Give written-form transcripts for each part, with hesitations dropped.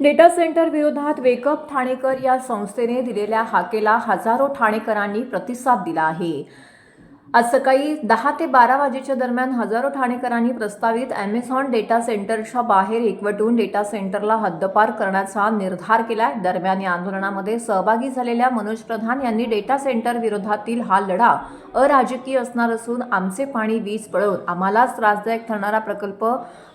Data centre विरोधात wake up Thanekar या संस्थेने दिलेल्या हाकेला हजारो ठाणेकरांनी प्रतिसाद दिला आहे। आज सकाळी 10 ते 12 वाजेच्या दरम्यान हजारो ठाणेकरांनी प्रस्तावित अॅमेझॉन डेटा सेंटरच्या बाहेर एकवटून डेटा सेंटरला हद्दपार करण्याचा निर्धार केला। दरम्यान या आंदोलनामध्ये सहभागी झालेल्या मनोज प्रधान यांनी डेटा सेंटर विरोधातील हा लढा अराजकीय असणार असून आमचे पाणी वीज पळवून आम्हालाच त्रासदायक ठरणारा प्रकल्प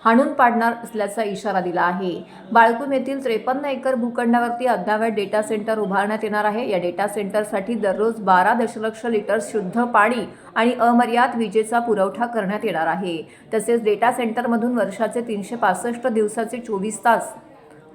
हाणून पाडणार असल्याचा इशारा दिला आहे। बाळकूम येथील 53 एकर भूखंडावरती अद्यावत डेटा सेंटर उभारण्यात येणार आहे। या डेटा सेंटरसाठी दररोज 12 दशलक्ष लिटर शुद्ध पाणी आणि अमर्याद विजेचा पुरवठा करण्यात येणार आहे। तसेच डेटा सेंटरमधून वर्षाचे 365 दिवसाचे 24 तास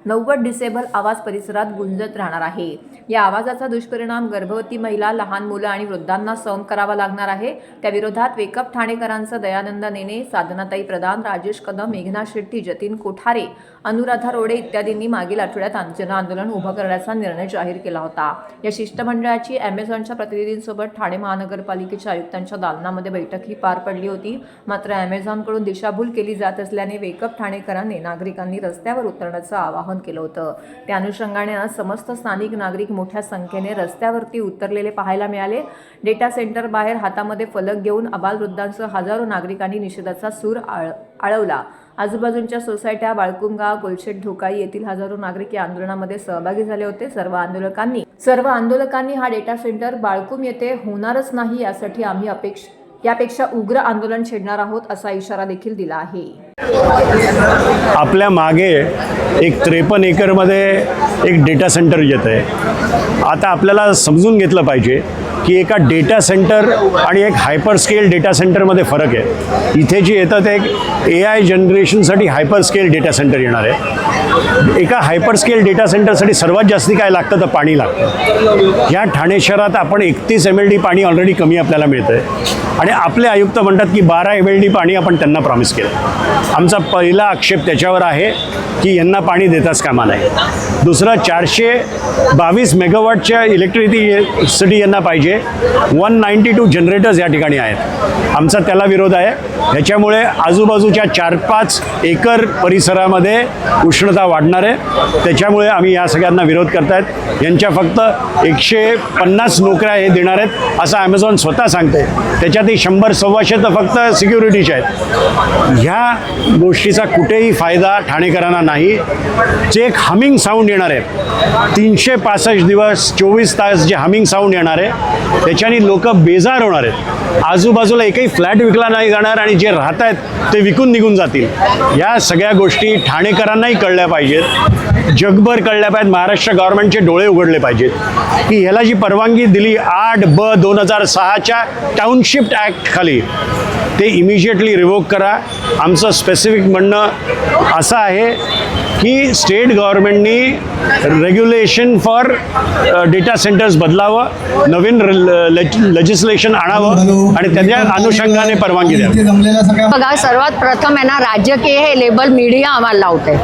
90 डिसेबल आवाज परिसरात गुंजत राहणार आहे। या आवाजाचा दुष्परिणाम गर्भवती महिला, लहान मुलं आणि वृद्धांना सहन करावा लागणार आहे। त्या विरोधात वेकअप ठाणेकरांचं दयानंद नेने, साधनाताई प्रधान, राजेश कदम, मेघना शेट्टी, जतीन कोठारे, अनुराधा रोडे इत्यादींनी मागील आठवड्यात जन आंदोलन उभं करण्याचा निर्णय जाहीर केला होता। या शिष्टमंडळाची अॅमेझॉनच्या प्रतिनिधींसोबत ठाणे महानगरपालिकेच्या आयुक्तांच्या दालनामध्ये बैठकही पार पडली होती। मात्र अॅमेझॉनकडून दिशाभूल केली जात असल्याने वेकअप ठाणेकरांनी नागरिकांनी रस्त्यावर उतरण्याचं आवाहन केलं होतं। त्या अनुषंगाने आज समस्त स्थानिक नागरिक मोठ्या संख्येने रस्त्यावरती उतरलेले पाहायला मिळाले। डेटा सेंटर बाहेर हातामध्ये फलक घेऊन आबालवृद्धांसह हजारो नागरिकांनी निषेधाचा सूर आळवला। आजूबाजूच्या सोसायट्या, बाळकूम गाव, कोलशेट, ढोकाई येथील हजारो नागरिक या आंदोलनामध्ये सहभागी झाले होते। सर्व आंदोलकांनी हा डेटा सेंटर बाळकूम येथे होणारच नाही यासाठी आम्ही यापेक्षा उग्र आंदोलन छेडणार आहोत असा इशारा देखील दिला आहे। आपल्या मागे एक 53 एकरमध्ये एक डेटा सेंटर येत आहे। आता आपल्याला समजून घेतलं पाहिजे की एका डेटा सेंटर आणि एक हायपर स्केल डेटा सेंटरमध्ये फरक आहे। इथे जे येतं ते एक AI जनरेशनसाठी हायपर स्केल डेटा सेंटर येणार आहे। एका हायपर स्केल डेटा सेंटरसाठी सर्वात जास्ती काय लागतं तर पाणी लागतं। ह्या ठाणे शहरात आपण 31 MLD पाणी ऑलरेडी कमी आपल्याला मिळतं आहे आणि आपले आयुक्त म्हणतात की 12 MLD पाणी आपण त्यांना प्रॉमिस केलं। आमचा पहिला आक्षेप त्याच्यावर आहे की यांना पाणी देताच कामा नाही। दुसरं 422 मेगावॉटच्या इलेक्ट्रिसिटी यांना पाहिजे। 192 जनरेटर्स या ठिकाणी आहेत। आमचा त्याला विरोध आहे। ह्याच्यामुळे आजूबाजूच्या 4-5 एकर परिसरामध्ये उष्णता वाढणार आहे। त्याच्यामुळे आम्ही या सगळ्यांना विरोध करतायत। यांच्या फक्त 150 नोकऱ्या हे देणार आहेत असं अॅमेझॉन स्वतः सांगते। त्याच्यातही 100-125 तर फक्त सिक्युरिटीच्या आहेत। ह्या गोष्टीचा कुठेही फायदा ठाणेकरांना नाही। जे एक हमिंग साऊंड येणार आहे 365 दिवस 24 तास जे हमिंग साऊंड येणार आहे त्याच्याने लोक बेजार होणार आहेत। आजूबाजूला एकही फ्लॅट विकला नाही जाणार आणि जे राहत आहेत ते विकून निघून जातील। या सगळ्या गोष्टी ठाणेकरांनाही कळल्या पाहिजेत, जगभर कळल्या पाहिजेत। महाराष्ट्र गव्हर्नमेंटचे डोळे उघडले पाहिजेत की ह्याला जी परवानगी दिली 8/2006च्या टाउनशिप ॲक्ट खाली ते इमिजिएटली रिवोक करा। आमचं स्पेसिफिक म्हणणं असं आहे की स्टेट गव्हर्नमेंटनी रेग्युलेशन फॉर डेटा सेंटर्स बदलावं, नवीन लेजिस्लेशन आणावं आणि त्याच्या अनुषंगाने परवानगी द्यावी। बघा, सर्वात प्रथम आहे ना, राजकीय हे लेबल मीडिया आम्हाला लावते।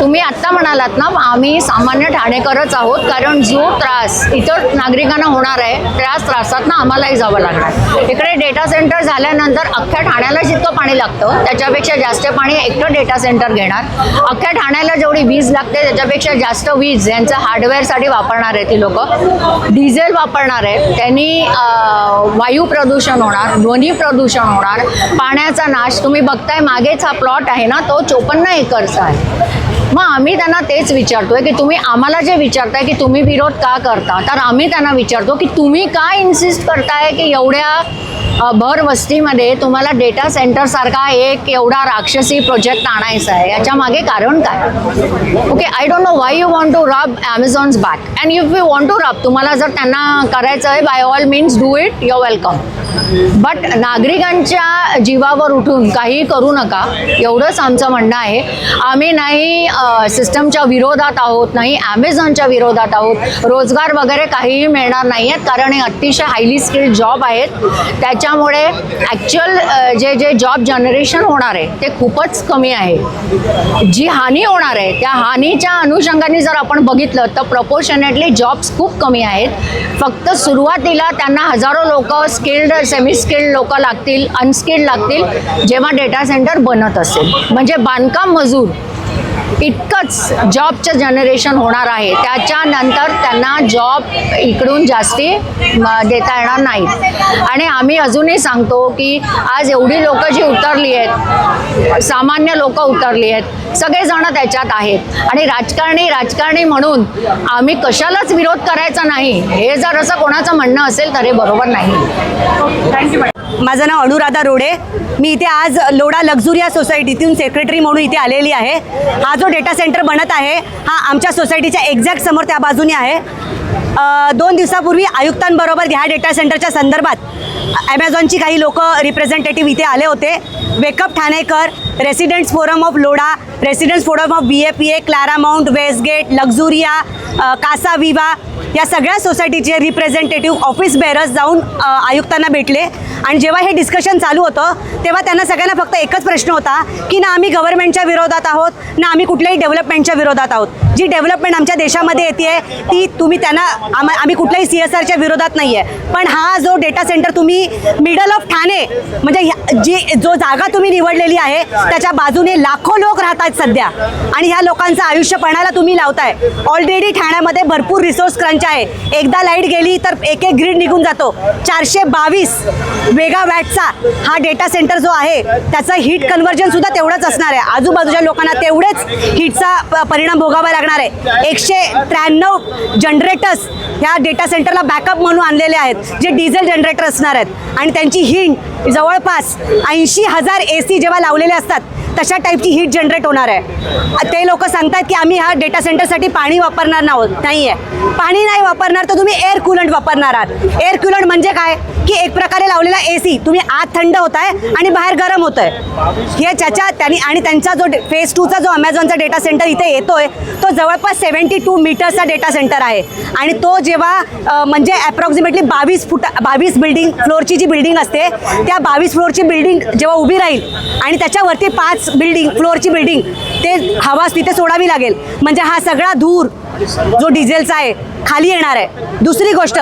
तुम्ही आत्ता म्हणालात ना, आम्ही सामान्य ठाणेकरच आहोत, कारण जो त्रास इतर नागरिकांना होणार आहे त्या त्रासात ना आम्हालाही जावं लागणार। इकडे डेटा सेंटर झाल्यानंतर अख्ख्या ठाण्याला जितकं पाणी लागतं त्याच्यापेक्षा जास्त पाणी एकटं डेटा सेंटर घेणार। अख्ख्या ठाण्याला जेवढी वीज लागते त्याच्यापेक्षा जास्त वीज यांचं हार्डवेअरसाठी वापरणार आहे ती लोक। डिझेल वापरणार आहेत, त्यांनी वायू प्रदूषण होणार, ध्वनी प्रदूषण होणार, पाण्याचा नाश। तुम्ही बघताय मागेच हा प्लॉट आहे ना तो 54 एकरचा आहे। मग आम्ही त्यांना तेच विचारतोय की तुम्ही आम्हाला जे विचारताय की तुम्ही विरोध का करता, तर आम्ही त्यांना विचारतो की तुम्ही का इन्सिस्ट करताय की एवढ्या भर वस्तीमध्ये तुम्हाला डेटा सेंटर सारखा एक एवढा राक्षसी प्रोजेक्ट आणायचा आहे, याच्या मागे कारण काय? Okay, I don't know why you want to rub Amazon's back and if you want to rub, तुम्हाला जर त्यांना करायचं आहे by all means do it, you welcome. But नागरिकांच्या जीवावर उठून काही करू नका, एवढंच आमचं म्हणणं आहे। आम्ही नाही सिस्टमच्या विरोधात आहोत, नाही अॅमेझॉनच्या विरोधात आहोत। रोजगार वगैरे काहीही मिळणार नाही आहेत, कारण हे अतिशय हायली स्किल्ड जॉब आहेत। त्याच्यामुळे ॲक्च्युअल जे जॉब जनरेशन होणार आहे ते खूपच कमी आहे। जी हानी होणार आहे त्या हानीच्या अनुषंगाने जर आपण बघितलं तर प्रपोर्शनेटली जॉब्स खूप कमी आहेत। फक्त सुरुवातीला त्यांना हजारो लोक स्किल्ड, सेमी स्किल्ड लोक लागतील, अनस्किल्ड लागतील जेव्हा डेटा सेंटर बनत असेल। म्हणजे बांधकाम मजूर इतकंच जॉबचं जनरेशन होणार आहे. त्याच्यानंतर त्यांना जॉब इकडून जास्ती देता येणार नाहीत. आणि आम्ही अजूनही सांगतो की आज एवढी लोकं जी उतरली आहेत, सामान्य लोकं उतरली आहेत, सगळेजण त्याच्यात आहेत. आणि राजकारणी म्हणून आम्ही कशालाच विरोध करायचा नाही, हे जर असं कोणाचं म्हणणं असेल तर हे बरोबर नाही. Thank you madam. माझं नाव अनुराधा रोडे. मी इथे आज लोढा लक्झुरिया सोसायटीतून सेक्रेटरी म्हणून इथे आलेली आहे. हा जो डेटा सेंटर बनत आहे हा आमच्या सोसायटीच्या एक्झॅक्ट समोर त्या बाजूने आहे. 2 दिवसापूर्वी आयुक्तांबरोबर ह्या डेटा सेंटरच्या संदर्भात ॲमेझॉनची काही लोक रिप्रेझेंटेटिव्ह इथे आले होते. वेकअप ठाणेकर, residents forum of Lodha, residents forum of BAPA, Claramount, Westgate, Luxuria, Casa Viva या सगळ्या सोसायटीचे रिप्रेझेंटेटिव्ह ऑफिस बेअरर्स जाऊन आयुक्तांना भेटले. आणि जेव्हा हे डिस्कशन चालू होतं तेव्हा त्यांना सगळ्यांना फक्त एकच प्रश्न होता की ना आम्ही गव्हर्नमेंटच्या विरोधात आहोत, ना आम्ही कुठल्याही डेव्हलपमेंटच्या विरोधात आहोत. जी डेव्हलपमेंट आमच्या देशामध्ये येते ती तुम्ही त्यांना आम्ही कुठल्याही CSRच्या विरोधात नाही आहे. पण हा जो डेटा सेंटर तुम्ही मिडल ऑफ ठाणे म्हणजे जो जागा तुम्ही निवडलेली आहे त्याच्या बाजूने लाखो लोक राहतात सध्या. आणि ह्या लोकांचं आयुष्य पणाला तुम्ही लावताय. ऑलरेडी ठाण्यामध्ये भरपूर रिसोर्स क्रंच आहे. एकदा लाईट गेली तर एक ग्रीड निघून जातो. 422 मेगावॅटचा हा डेटा सेंटर जो आहे त्याचं हीट कन्व्हर्जन सुद्धा तेवढंच असणार आहे. आजूबाजूच्या लोकांना तेवढेच हीटचा परिणाम भोगावा लागणार आहे. 193 जनरेटर्स ह्या डेटा सेंटरला बॅकअप म्हणून आणलेले आहेत जे डिझेल जनरेटर असणार आहेत. आणि त्यांची हीट जवळपास 80,000 AC जेव्हा लावलेले असतात तशा टाईपची हीट जनरेट होणार आहे. ते लोक सांगतात की आम्ही ह्या डेटा सेंटरसाठी पाणी वापरणार नाही आहे. पाणी नाही वापरणार तर तुम्ही एअर कुलंट वापरणार आहात. एअर कुलंट म्हणजे काय की एक प्रकारे लावलेला AC तुम्ही आत थंड होत आहे आणि बाहेर गरम होत आहे. हे त्यांनी आणि त्यांचा जो फेज 2चा जो अमेझॉनचा डेटा सेंटर इथे येतोय तो जवळपास 72 मीटर्सचा डेटा सेंटर आहे. आणि तो जेव्हा म्हणजे ॲप्रॉक्सिमेटली 22 बिल्डिंग फ्लोअरची जी बिल्डिंग असते त्या 22 फ्लोअरची बिल्डिंग जेव्हा उभी राहील आणि त्याच्यावरती 5 फ्लोअरची बिल्डिंग ते हवा तिथे सोडावी लागेल म्हणजे हा सगळा धूर जो डिझेलचा आहे खाली येणार आहे. दुसरी गोष्ट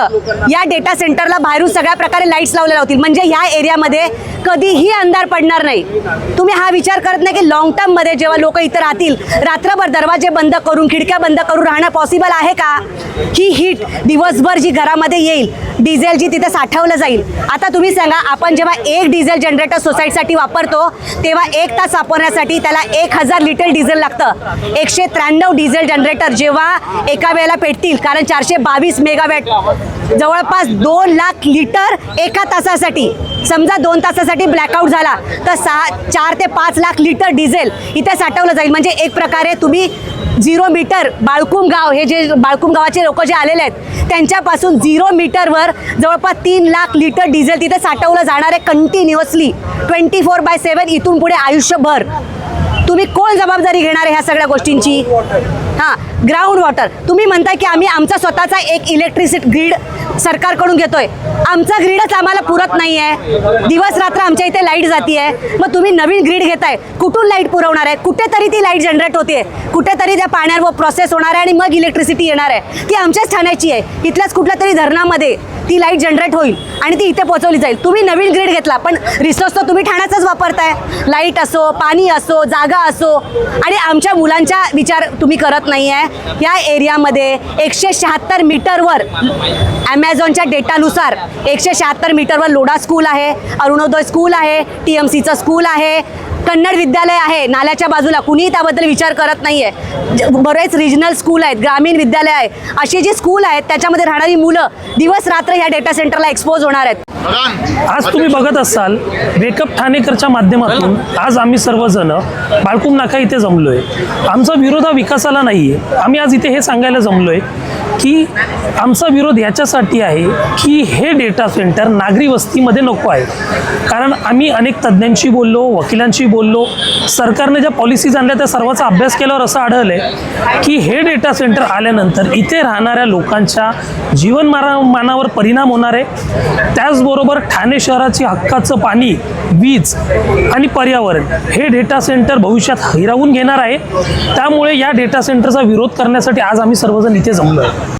या डेटा सेंटरला बाहेरून सगळ्या प्रकारे लाईट्स लावलेल्या होतील म्हणजे ह्या एरियामध्ये कधीही अंधार पडणार नाही. तुम्ही हा विचार करत नाही की लॉंग टर्ममध्ये जेव्हा लोक इथं राहतील रात्रभर दरवाजे बंद करून खिडक्या बंद करून राहणं पॉसिबल आहे का? ही हीट दिवसभर जी घरामध्ये येईल डिझेल जी तिथे साठवलं जाईल. आता तुम्ही सांगा आपण जेव्हा एक डिझेल जनरेटर सोसायटीसाठी वापरतो तेव्हा 1 तास वापरण्यासाठी त्याला 1000 लिटर डिझेल लागतं. 193 डिझेल जनरेटर जेव्हा एका वेळेला पेटतील कारण 422 मेगावॅट जवळपास 2 लाख लिटर एका तासासाठी. समजा 2 तासासाठी ब्लॅकआउट झाला तर 4 ते 5 लाख लिटर डिझेल इथे साठवलं जाईल. म्हणजे एक प्रकारे तुम्ही 0 मीटर बाळकुम गाव हे जे बाळकुम गावाचे लोक जे आलेले आहेत त्यांच्यापासून 0 मीटरवर जवळपास 3 लाख लिटर डिझेल तिथे साठवलं जाणार आहे कंटिन्युअसली 24/7 इथून पुढे आयुष्यभर. तुम्ही कोण जबाबदारी घेणार आहे ह्या सगळ्या गोष्टींची? हां, ग्राउंड वॉटर तुम्ही म्हणताय की आम्ही आमचा स्वतःचा एक इलेक्ट्रिसिटी ग्रीड सरकारकडून घेतोय. आमचा ग्रीडच आम्हाला पुरत नाही आहे. दिवस रात्र आमच्या इथे लाईट जाती आहे. मग तुम्ही नवीन ग्रीड घेताय कुठून लाईट पुरवणार आहे? कुठेतरी ती लाईट जनरेट होते, कुठेतरी त्या पाण्यावर प्रोसेस होणार आहे आणि मग इलेक्ट्रिसिटी येणार आहे. ती आमच्याच ठाण्याची आहे. इथल्याच कुठल्या तरी धरणामध्ये ती लाईट जनरेट होईल आणि ती इथे पोहोचवली जाईल. तुम्ही नवीन ग्रीड घेतला पण रिसोर्स तर तुम्ही ठाण्याचाच वापरताय. लाईट असो, पाणी असो, जागा असो. आणि आमच्या मुलांचा विचार तुम्ही करत नाही आहे. या एरियामध्ये 176 मीटरवर ॲमेझॉनच्या डेटानुसार 176 मीटरवर लोढा स्कूल आहे, अरुणोदय स्कूल आहे, TMCचं स्कूल आहे, कन्नड विद्यालय आहे नाल्याच्या बाजूला. कुणीही त्याबद्दल विचार करत नाही आहे. बरेच रिजनल स्कूल आहेत, ग्रामीण विद्यालय आहे. अशी जी स्कूल आहेत त्याच्यामध्ये राहणारी मुलं दिवस रात्र ह्या डेटा सेंटरला एक्सपोज होणार आहेत. आज तुम्ही बघत असाल वेकअप ठाणेकरच्या माध्यमातून आज आम्ही सर्वजण बाळकुम नाका इथे जमलोय. आमचा विरोध हा विकासाला नाही आहे. आम्ही आज इथे हे सांगायला जमलोय की आमचा विरोध याच्यासाठी आहे की हे डेटा सेंटर नागरी वस्तीमध्ये नको आहे. कारण आम्ही अनेक तज्ज्ञांशी बोललो, वकिलांशी बोललो, सरकारने ज्या पॉलिसीज आणल्या त्या सर्वांचा अभ्यास केल्यावर असं आढळलं आहे की हे डेटा सेंटर आल्यानंतर इथे राहणाऱ्या लोकांच्या जीवनमानावर परिणाम होणार आहे. त्याचबरोबर ठाणे शहराची हक्काचं पाणी, वीज आणि पर्यावरण हे डेटा सेंटर भविष्यात हिरावून घेणार आहे. त्यामुळे या डेटा सेंटरचा विरोध करण्यासाठी आज आम्ही सर्वजण इथे जमलो आहे.